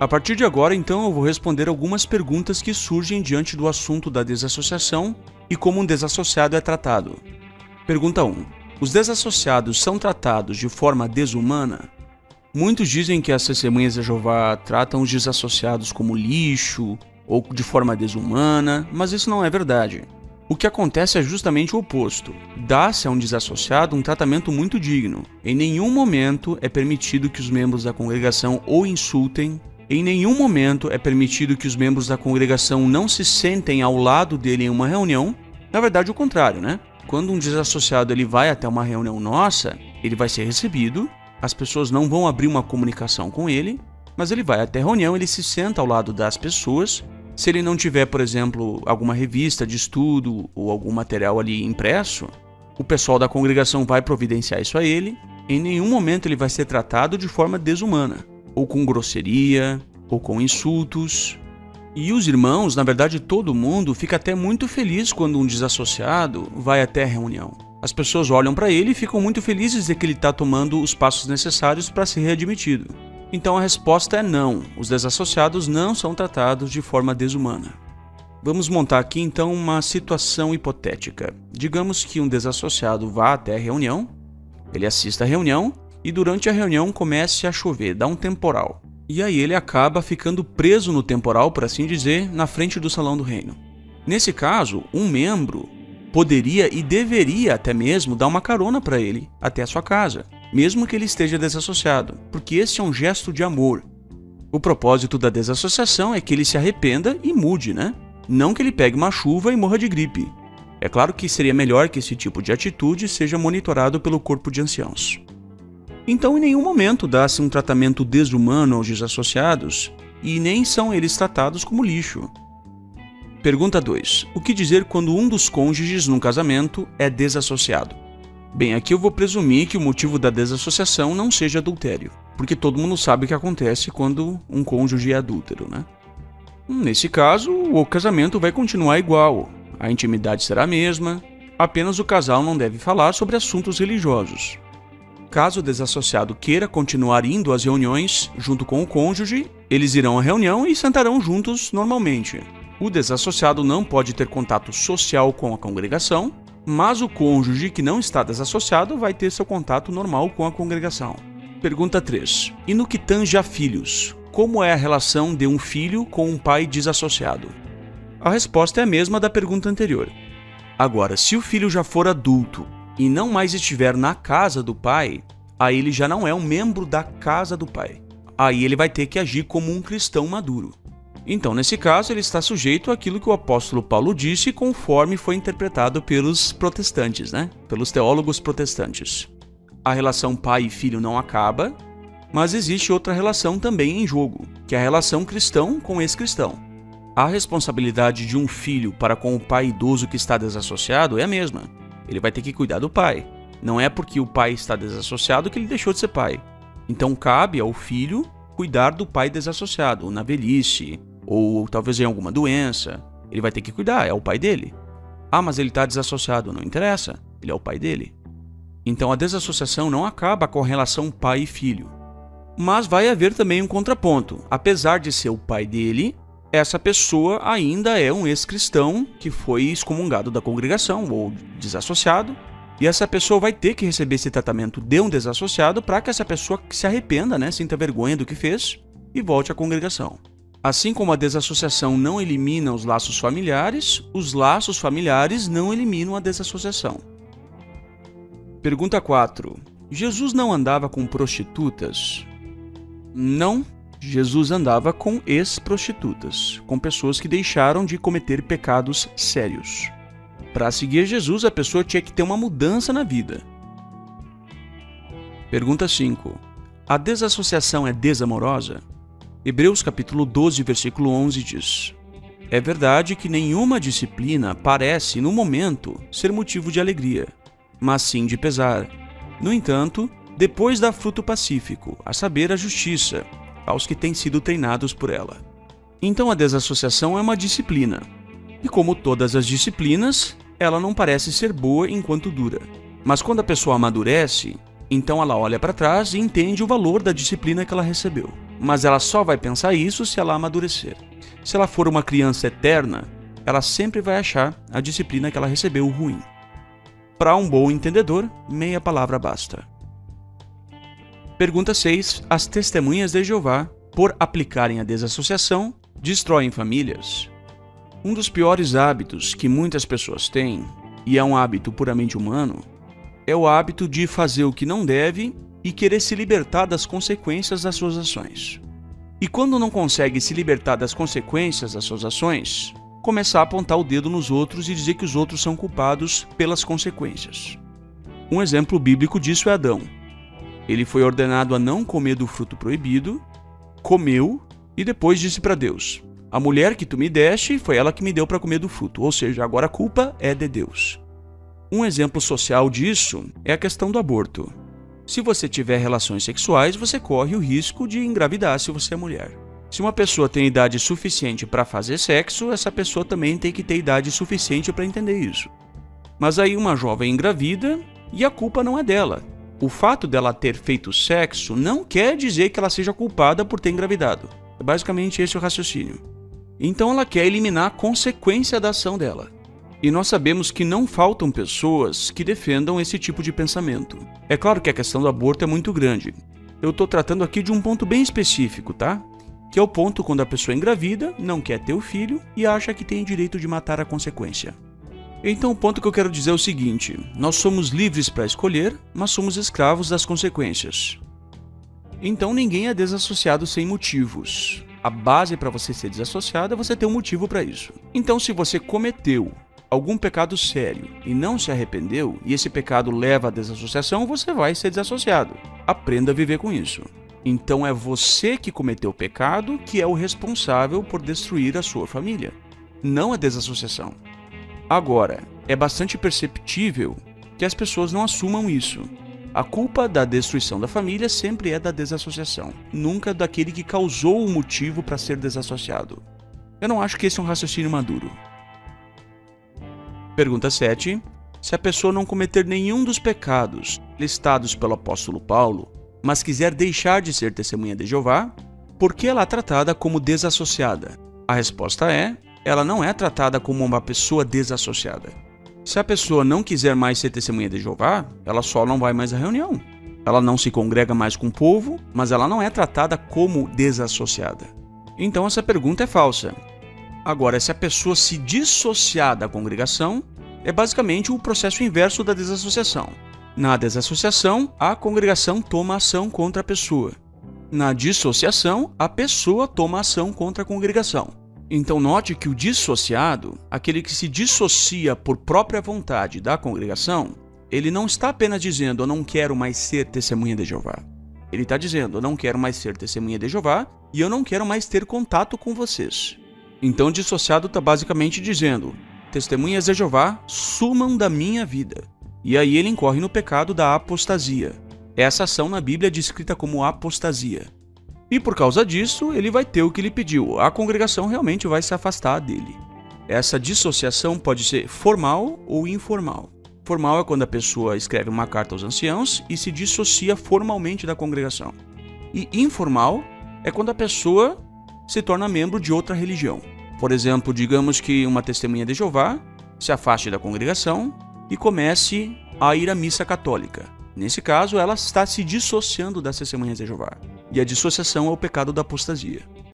A partir de agora, então, eu vou responder algumas perguntas que surgem diante do assunto da desassociação e como um desassociado é tratado. Pergunta 1. Os desassociados são tratados de forma desumana? Muitos dizem que as testemunhas de Jeová tratam os desassociados como lixo ou de forma desumana, mas isso não é verdade. O que acontece é justamente o oposto. Dá-se a um desassociado um tratamento muito digno. Em nenhum momento é permitido que os membros da congregação o insultem. Em nenhum momento é permitido que os membros da congregação não se sentem ao lado dele em uma reunião. Na verdade, o contrário, né? Quando um desassociado ele vai até uma reunião nossa, ele vai ser recebido, as pessoas não vão abrir uma comunicação com ele, mas ele vai até a reunião, ele se senta ao lado das pessoas. Se ele não tiver, por exemplo, alguma revista de estudo ou algum material ali impresso, o pessoal da congregação vai providenciar isso a ele. Em nenhum momento ele vai ser tratado de forma desumana, ou com grosseria, ou com insultos. E os irmãos, na verdade todo mundo, fica até muito feliz quando um desassociado vai até a reunião. As pessoas olham para ele e ficam muito felizes de que ele está tomando os passos necessários para ser readmitido. Então a resposta é não, os desassociados não são tratados de forma desumana. Vamos montar aqui então uma situação hipotética. Digamos que um desassociado vá até a reunião, ele assista à reunião e durante a reunião comece a chover, dá um temporal. E aí ele acaba ficando preso no temporal, por assim dizer, na frente do salão do reino. Nesse caso, um membro poderia e deveria até mesmo dar uma carona para ele até a sua casa, mesmo que ele esteja desassociado, porque esse é um gesto de amor. O propósito da desassociação é que ele se arrependa e mude, né? Não que ele pegue uma chuva e morra de gripe. É claro que seria melhor que esse tipo de atitude seja monitorado pelo corpo de anciãos. Então, em nenhum momento dá-se um tratamento desumano aos desassociados e nem são eles tratados como lixo. Pergunta 2. O que dizer quando um dos cônjuges num casamento é desassociado? Bem, aqui eu vou presumir que o motivo da desassociação não seja adultério, porque todo mundo sabe o que acontece quando um cônjuge é adúltero, né? Nesse caso, o casamento vai continuar igual, a intimidade será a mesma, apenas o casal não deve falar sobre assuntos religiosos. Caso o desassociado queira continuar indo às reuniões junto com o cônjuge, eles irão à reunião e sentarão juntos normalmente. O desassociado não pode ter contato social com a congregação, mas o cônjuge que não está desassociado vai ter seu contato normal com a congregação. Pergunta 3. E no que tange a filhos, como é a relação de um filho com um pai desassociado? A resposta é a mesma da pergunta anterior. Agora, se o filho já for adulto e não mais estiver na casa do pai, aí ele já não é um membro da casa do pai. Aí ele vai ter que agir como um cristão maduro. Então, nesse caso, ele está sujeito àquilo que o apóstolo Paulo disse conforme foi interpretado pelos protestantes, né? Pelos teólogos protestantes. A relação pai e filho não acaba, mas existe outra relação também em jogo, que é a relação cristão com ex-cristão. A responsabilidade de um filho para com o pai idoso que está desassociado é a mesma. Ele vai ter que cuidar do pai. Não é porque o pai está desassociado que ele deixou de ser pai. Então, cabe ao filho cuidar do pai desassociado, na velhice, ou talvez em alguma doença. Ele vai ter que cuidar, é o pai dele. Ah, mas ele está desassociado, não interessa, ele é o pai dele. Então a desassociação não acaba com a relação pai e filho. Mas vai haver também um contraponto. Apesar de ser o pai dele, essa pessoa ainda é um ex-cristão que foi excomungado da congregação ou desassociado. E essa pessoa vai ter que receber esse tratamento de um desassociado para que essa pessoa se arrependa, né, sinta vergonha do que fez e volte à congregação. Assim como a desassociação não elimina os laços familiares não eliminam a desassociação. Pergunta 4. Jesus não andava com prostitutas? Não, Jesus andava com ex-prostitutas, com pessoas que deixaram de cometer pecados sérios. Para seguir Jesus, a pessoa tinha que ter uma mudança na vida. Pergunta 5. A desassociação é desamorosa? Hebreus capítulo 12, versículo 11 diz: É verdade que nenhuma disciplina parece, no momento, ser motivo de alegria, mas sim de pesar. No entanto, depois dá fruto pacífico, a saber, a justiça, aos que têm sido treinados por ela. Então a desassociação é uma disciplina. E como todas as disciplinas, ela não parece ser boa enquanto dura. Mas quando a pessoa amadurece, então ela olha para trás e entende o valor da disciplina que ela recebeu. mas ela só vai pensar isso se ela amadurecer. Se ela for uma criança eterna, ela sempre vai achar a disciplina que ela recebeu ruim. Para um bom entendedor, meia palavra basta. Pergunta 6. As testemunhas de Jeová, por aplicarem a desassociação, destroem famílias? Um dos piores hábitos que muitas pessoas têm, e é um hábito puramente humano, é o hábito de fazer o que não deve e querer se libertar das consequências das suas ações. E quando não consegue se libertar das consequências das suas ações, começar a apontar o dedo nos outros e dizer que os outros são culpados pelas consequências. Um exemplo bíblico disso é Adão. Ele foi ordenado a não comer do fruto proibido, comeu e depois disse para Deus: a mulher que tu me deste foi ela que me deu para comer do fruto, ou seja, agora a culpa é de Deus. Um exemplo social disso é a questão do aborto. Se você tiver relações sexuais, você corre o risco de engravidar se você é mulher. Se uma pessoa tem idade suficiente para fazer sexo, essa pessoa também tem que ter idade suficiente para entender isso. Mas aí uma jovem engravida e a culpa não é dela. O fato dela ter feito sexo não quer dizer que ela seja culpada por ter engravidado. É basicamente esse o raciocínio. Então ela quer eliminar a consequência da ação dela. E nós sabemos que não faltam pessoas que defendam esse tipo de pensamento. É claro que a questão do aborto é muito grande. Eu estou tratando aqui de um ponto bem específico, tá? Que é o ponto quando a pessoa engravida, não quer ter o filho e acha que tem direito de matar a consequência. Então o ponto que eu quero dizer é o seguinte: nós somos livres para escolher, mas somos escravos das consequências. Então ninguém é desassociado sem motivos. A base para você ser desassociado é você ter um motivo para isso. Então se você cometeu algum pecado sério e não se arrependeu, e esse pecado leva à desassociação, você vai ser desassociado. Aprenda a viver com isso. Então é você que cometeu o pecado que é o responsável por destruir a sua família, não a desassociação. Agora, é bastante perceptível que as pessoas não assumam isso. A culpa da destruição da família sempre é da desassociação, nunca daquele que causou o motivo para ser desassociado. Eu não acho que esse é um raciocínio maduro. Pergunta 7. Se a pessoa não cometer nenhum dos pecados listados pelo apóstolo Paulo, mas quiser deixar de ser testemunha de Jeová, por que ela é tratada como desassociada? A resposta é: ela não é tratada como uma pessoa desassociada. Se a pessoa não quiser mais ser testemunha de Jeová, ela só não vai mais à reunião. Ela não se congrega mais com o povo, mas ela não é tratada como desassociada. Então essa pergunta é falsa. Agora, se a pessoa se dissociar da congregação, é basicamente o processo inverso da desassociação. Na desassociação, a congregação toma ação contra a pessoa. Na dissociação, a pessoa toma ação contra a congregação. Então note que o dissociado, aquele que se dissocia por própria vontade da congregação, ele não está apenas dizendo: eu não quero mais ser testemunha de Jeová. Ele está dizendo: eu não quero mais ser testemunha de Jeová e eu não quero mais ter contato com vocês. Então o dissociado está basicamente dizendo: testemunhas de Jeová, sumam da minha vida. E aí ele incorre no pecado da apostasia. Essa ação na Bíblia é descrita como apostasia. E por causa disso, ele vai ter o que ele pediu. A congregação realmente vai se afastar dele. Essa dissociação pode ser formal ou informal. Formal é quando a pessoa escreve uma carta aos anciãos e se dissocia formalmente da congregação. E informal é quando a pessoa se torna membro de outra religião. Por exemplo, digamos que uma testemunha de Jeová se afaste da congregação e comece a ir à missa católica. Nesse caso, ela está se dissociando das testemunhas de Jeová. E a dissociação é o pecado da apostasia.